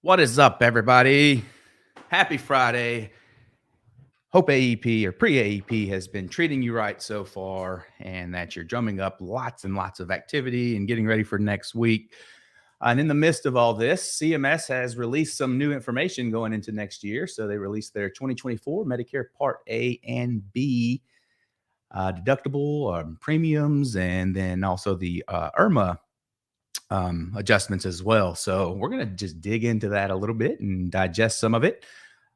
What is up, everybody? Happy Friday. Hope AEP or pre AEP has been treating you right so far and that you're drumming up lots and lots of activity and getting ready for next week. And in the midst of all this, CMS has released some new information going into next year. So they released their 2024 Medicare Part A and B deductible premiums, and then also the IRMA adjustments as well. So we're going to just dig into that a little bit and digest some of it.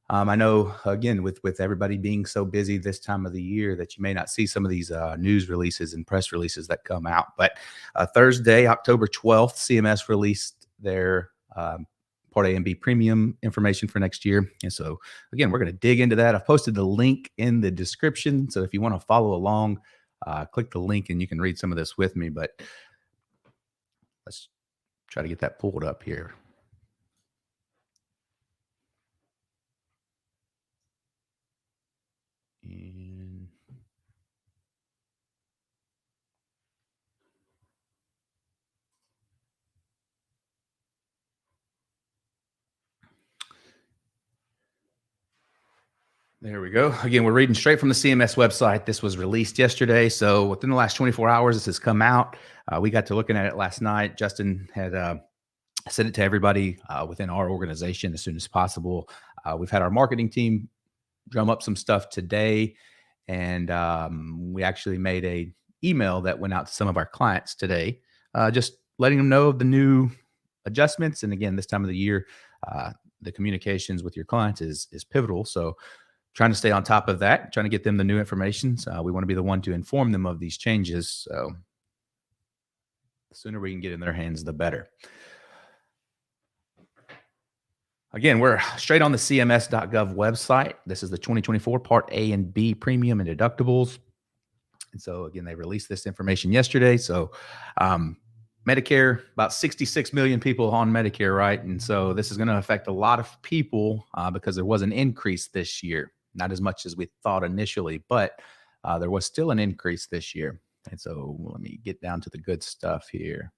I know, again, with everybody being so busy this time of the year, that you may not see some of these news releases and press releases that come out. But Thursday, October 12th, CMS released their Part A and B premium information for next year. And so, again, we're going to dig into that. I've posted the link in the description. So if you want to follow along, click the link and you can read some of this with me. But let's try to get that pulled up here. And there we go. Again, we're reading straight from the CMS website. This was released yesterday. So within the last 24 hours, this has come out. We got to looking at it last night. Justin had sent it to everybody within our organization as soon as possible. We've had our marketing team drum up some stuff today. And we actually made a email that went out to some of our clients today, just letting them know of the new adjustments. And again, this time of the year, the communications with your clients is pivotal. So trying to stay on top of that, trying to get them the new information. So we want to be the one to inform them of these changes. So the sooner we can get in their hands, the better. Again, we're straight on the cms.gov website. This is the 2024 Part A and B premium and deductibles. And so, again, they released this information yesterday. So, Medicare, about 66 million people on Medicare, right? And so this is going to affect a lot of people because there was an increase this year. Not as much as we thought initially, but there was still an increase this year. And so let me get down to the good stuff here.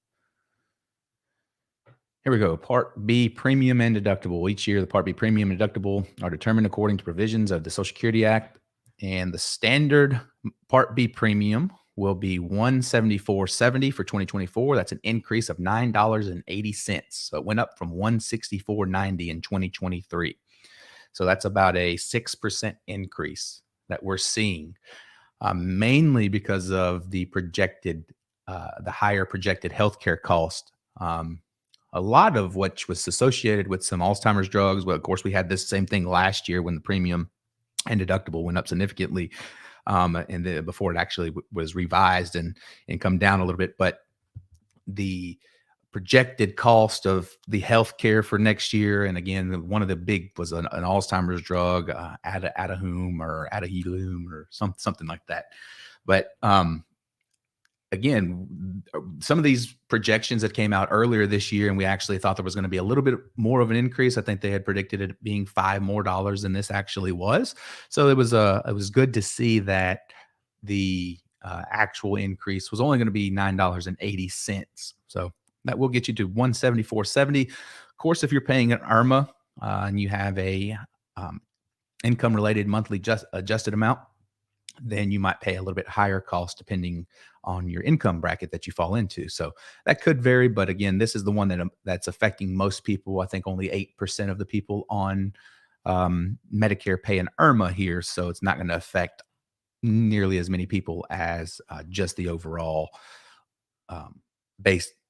Here we go. Part B premium and deductible. Each year, the Part B premium and deductible are determined according to provisions of the Social Security Act. And the standard Part B premium will be $174.70 for 2024. That's an increase of $9.80. So it went up from $164.90 in 2023. So that's about a 6% increase that we're seeing, mainly because of the higher projected healthcare cost. A lot of which was associated with some Alzheimer's drugs. Well, of course, we had this same thing last year when the premium and deductible went up significantly, before it actually was revised and come down a little bit. But the projected cost of the health care for next year, and again, one of the big was an Alzheimer's drug, Adahume or Adahelum or something like that. But again, some of these projections that came out earlier this year, and we actually thought there was going to be a little bit more of an increase. I think they had predicted it being $5 more than this actually was. So it was good to see that the actual increase was only going to be $9.80. So that will get you to $174.70. Of course, if you're paying an IRMA and you have a income related monthly adjusted amount, then you might pay a little bit higher cost depending on your income bracket that you fall into. So that could vary, but again, this is the one that's affecting most people. I think only 8% of the people on Medicare pay an IRMA here, so it's not going to affect nearly as many people as just the overall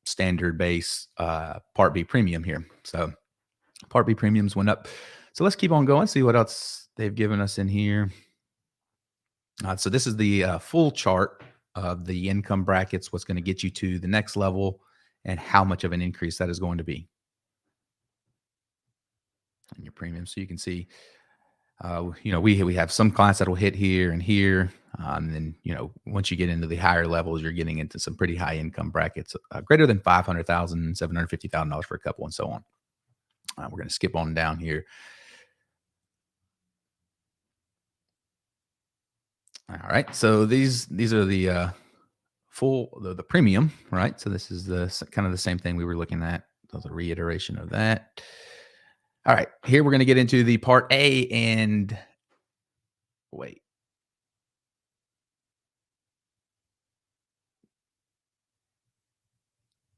standard base Part B premium here. So Part B premiums went up. So let's keep on going, see what else they've given us in here. So this is the full chart of the income brackets, what's going to get you to the next level and how much of an increase that is going to be on your premium. So you can see, we have some clients that will hit here and here. And then, once you get into the higher levels, you're getting into some pretty high income brackets, greater than $500,000, $750,000 for a couple and so on. We're going to skip on down here. All right. So these are the the premium, right? So this is the kind of the same thing we were looking at. So the reiteration of that. All right, here we're going to get into the part A and wait.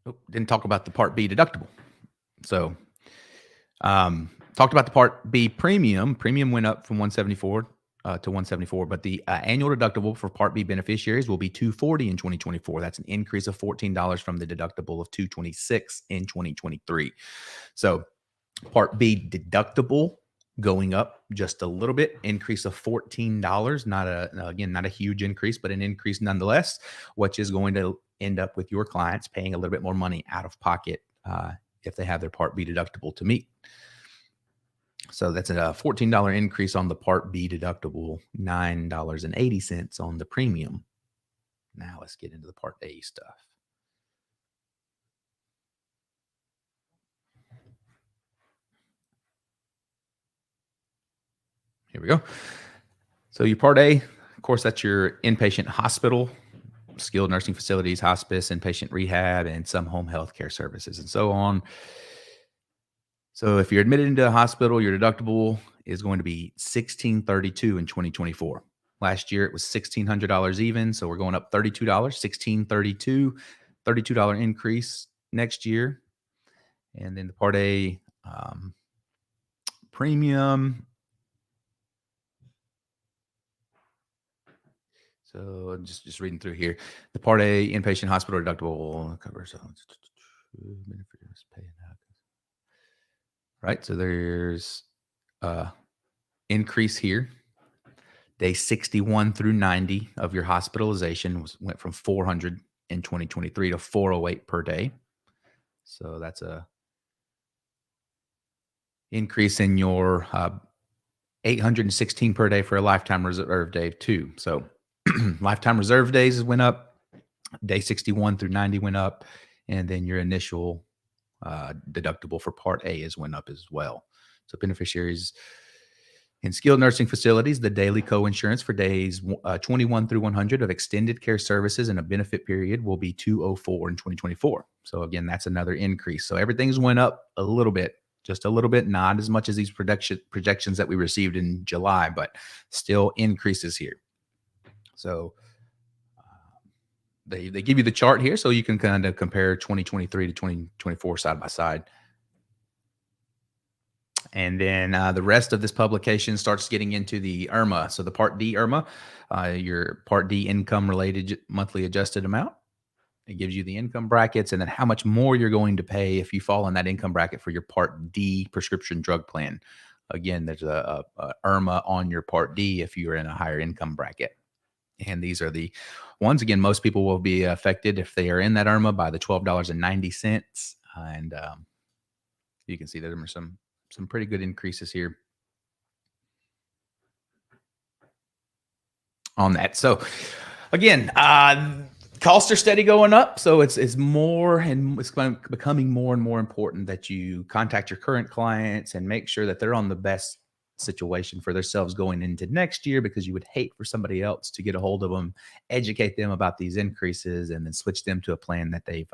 Oh, didn't talk about the part B deductible. So, talked about the part B premium. Premium went up from 174 to 174, but the annual deductible for part B beneficiaries will be 240 in 2024. That's an increase of $14 from the deductible of 226 in 2023. So, part B deductible going up just a little bit, increase of $14. Not a huge increase, but an increase nonetheless, which is going to end up with your clients paying a little bit more money out of pocket if they have their part B deductible to meet. So that's a $14 increase on the part B deductible, $9.80 on the premium. Now let's get into the part A stuff. Here we go. So your part A, of course, that's your inpatient hospital, skilled nursing facilities, hospice, inpatient rehab, and some home health care services and so on. So if you're admitted into a hospital, your deductible is going to be $1,632 in 2024. Last year it was $1,600 even, so we're going up $32, $1,632, $32 increase next year. And then the Part A premium. So just reading through here, the Part A inpatient hospital deductible covers right. So there's increase here. Day 61 through 90 of your hospitalization went from 400 in 2023 to 408 per day. So that's a increase in your 816 per day for a lifetime reserve day too. So lifetime reserve days went up, day 61 through 90 went up, and then your initial deductible for Part A is went up as well. So beneficiaries in skilled nursing facilities, the daily co-insurance for days 21 through 100 of extended care services in a benefit period will be 204 in 2024. So again, that's another increase. So everything's went up a little bit, just a little bit, not as much as these projections that we received in July, but still increases here. So they give you the chart here so you can kind of compare 2023 to 2024 side by side. And then the rest of this publication starts getting into the IRMA. So the Part D IRMA, your Part D income related monthly adjusted amount. It gives you the income brackets and then how much more you're going to pay if you fall in that income bracket for your Part D prescription drug plan. Again, there's a IRMA on your Part D if you're in a higher income bracket. And these are the ones, again, most people will be affected if they are in that IRMA by the $12.90. And you can see there are some pretty good increases here on that. So again, costs are steady going up. So it's more and it's becoming more and more important that you contact your current clients and make sure that they're on the best situation for themselves going into next year, because you would hate for somebody else to get a hold of them, educate them about these increases, and then switch them to a plan that they've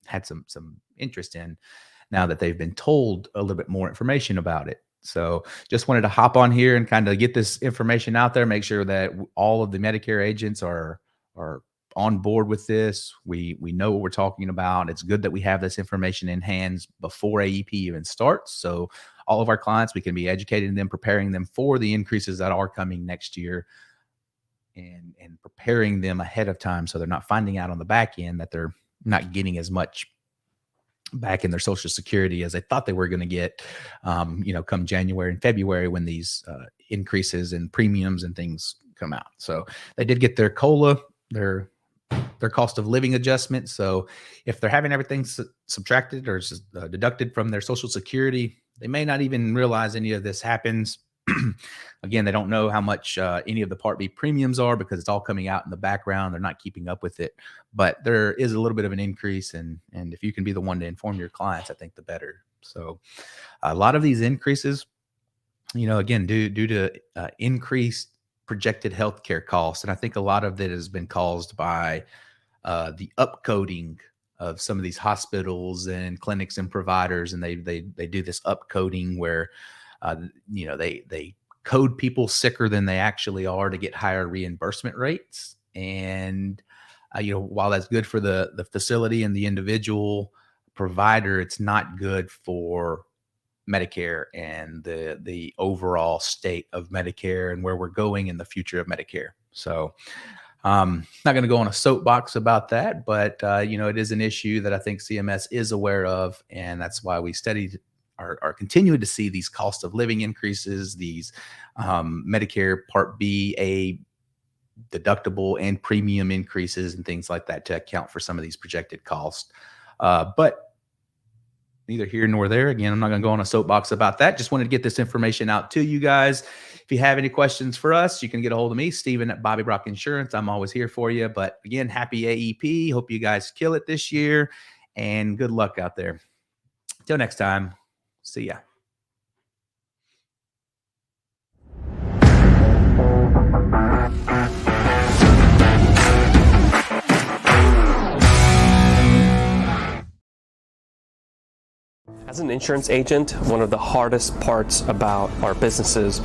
had some interest in now that they've been told a little bit more information about it. So just wanted to hop on here and kind of get this information out there, make sure that all of the Medicare agents are on board with this. We know what we're talking about. It's good that we have this information in hands before AEP even starts. So all of our clients, we can be educating them, preparing them for the increases that are coming next year, and preparing them ahead of time so they're not finding out on the back end that they're not getting as much back in their Social Security as they thought they were going to get, come January and February when these increases in premiums and things come out. So they did get their COLA, their cost of living adjustment. So if they're having everything subtracted or deducted from their Social Security, they may not even realize any of this happens. Again, they don't know how much any of the Part B premiums are because it's all coming out in the background. They're not keeping up with it, but there is a little bit of an increase. And if you can be the one to inform your clients, I think the better. So a lot of these increases, again, due to increased projected healthcare costs. And I think a lot of that has been caused by the upcoding of some of these hospitals and clinics and providers, and they do this upcoding where they code people sicker than they actually are to get higher reimbursement rates. And while that's good for the facility and the individual provider, it's not good for Medicare and the overall state of Medicare and where we're going in the future of Medicare. So not going to go on a soapbox about that, but it is an issue that I think CMS is aware of, and that's why we are continuing to see these cost of living increases, these Medicare Part B, A deductible and premium increases and things like that to account for some of these projected costs. But neither here nor there. Again, I'm not going to go on a soapbox about that. Just wanted to get this information out to you guys. If you have any questions for us, you can get a hold of me, Steven at Bobby Brock Insurance. I'm always here for you. But again, happy AEP. Hope you guys kill it this year, and good luck out there. Till next time, see ya. As an insurance agent, one of the hardest parts about our businesses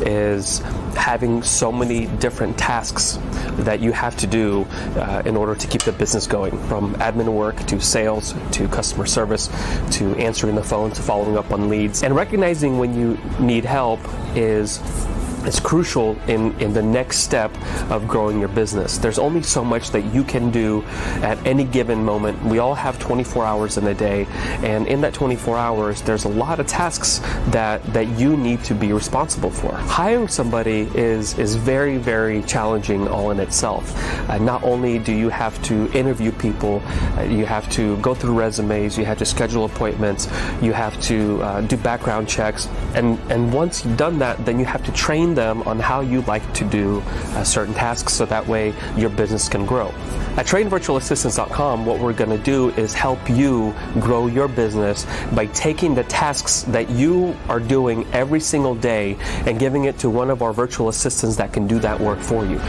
is having so many different tasks that you have to do in order to keep the business going, from admin work to sales to customer service to answering the phone to following up on leads. And recognizing when you need help is crucial in the next step of growing your business. There's only so much that you can do at any given moment. We all have 24 hours in a day, and in that 24 hours, there's a lot of tasks that you need to be responsible for. Hiring somebody is very, very challenging all in itself. Not only do you have to interview people, you have to go through resumes, you have to schedule appointments, you have to do background checks, and once you've done that, then you have to train them on how you like to do certain tasks so that way your business can grow. At trainvirtualassistants.com, what we're going to do is help you grow your business by taking the tasks that you are doing every single day and giving it to one of our virtual assistants that can do that work for you.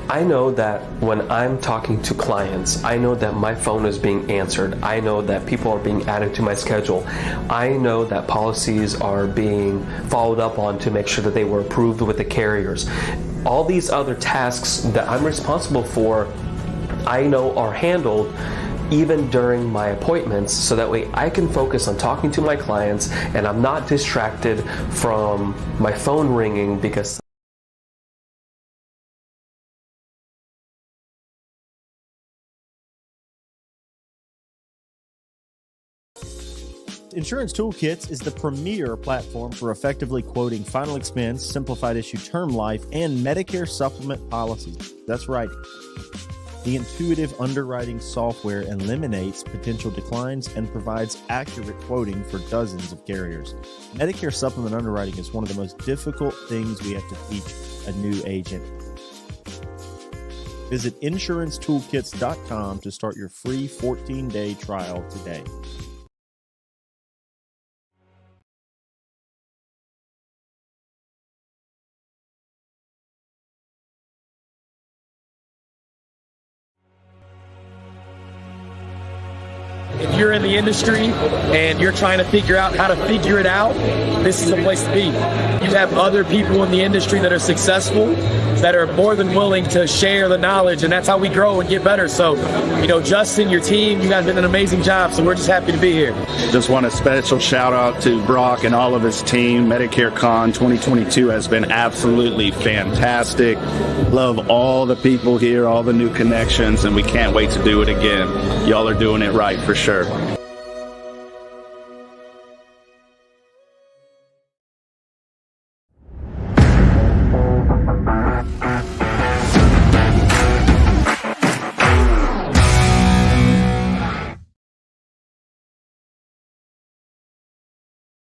I know that when I'm talking to clients, I know that my phone is being answered. I know that people are being added to my schedule. I know that policies are being followed up on to make sure that they were approved with the carriers. All these other tasks that I'm responsible for, I know are handled even during my appointments, so that way I can focus on talking to my clients and I'm not distracted from my phone ringing because Insurance Toolkits is the premier platform for effectively quoting final expense, simplified issue term life, and Medicare supplement policies. That's right. The intuitive underwriting software eliminates potential declines and provides accurate quoting for dozens of carriers. Medicare supplement underwriting is one of the most difficult things we have to teach a new agent. Visit insurancetoolkits.com to start your free 14-day trial today. If you're in the industry and you're trying to figure out how to figure it out, this is the place to be. You have other people in the industry that are successful, that are more than willing to share the knowledge, and that's how we grow and get better. So, Justin, your team, you guys did an amazing job, so we're just happy to be here. Just want a special shout out to Brock and all of his team. Medicare Con 2022 has been absolutely fantastic. Love all the people here, all the new connections, and we can't wait to do it again. Y'all are doing it right for sure.